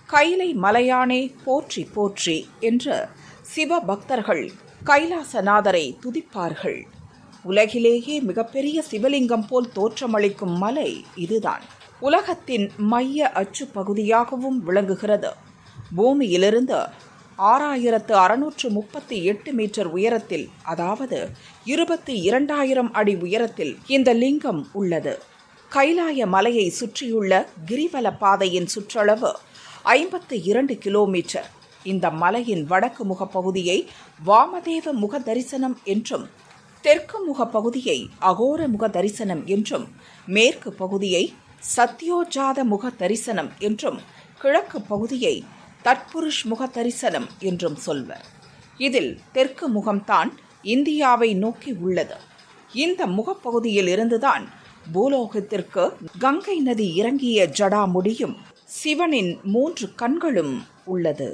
கைலை மலையானே போற்றி போற்றி என்று சிவபக்தர்கள் கைலாசநாதரை துதிப்பார்கள். உலகிலேயே மிகப்பெரிய சிவலிங்கம் போல் தோற்றமளிக்கும் மலை இதுதான். உலகத்தின் மைய அச்சு பகுதியாகவும் விளங்குகிறது. பூமியிலிருந்து 6638 மீட்டர் உயரத்தில், அதாவது 22,000 அடி உயரத்தில் இந்த லிங்கம் உள்ளது. கைலாய மலையை சுற்றியுள்ள கிரிவல பாதையின் சுற்றளவு 52 கிலோமீட்டர். இந்த மலையின் வடக்கு முக பகுதியை வாமதேவ முக தரிசனம் என்றும், தெற்கு முக பகுதியை அகோர முக தரிசனம் என்றும், மேற்கு பகுதியை சத்யோஜாத முக தரிசனம் என்றும், கிழக்கு பகுதியை தத்புருஷ் முக தரிசனம் என்றும் சொல்வர். இதில் தெற்கு முகம்தான் இந்தியாவை நோக்கி உள்ளது. இந்த முகப்பகுதியில் இருந்துதான் பூலோகத்திற்கு கங்கை நதி இறங்கிய ஜடாமுடியும் சிவனின் 3 கண்களும் உள்ளது.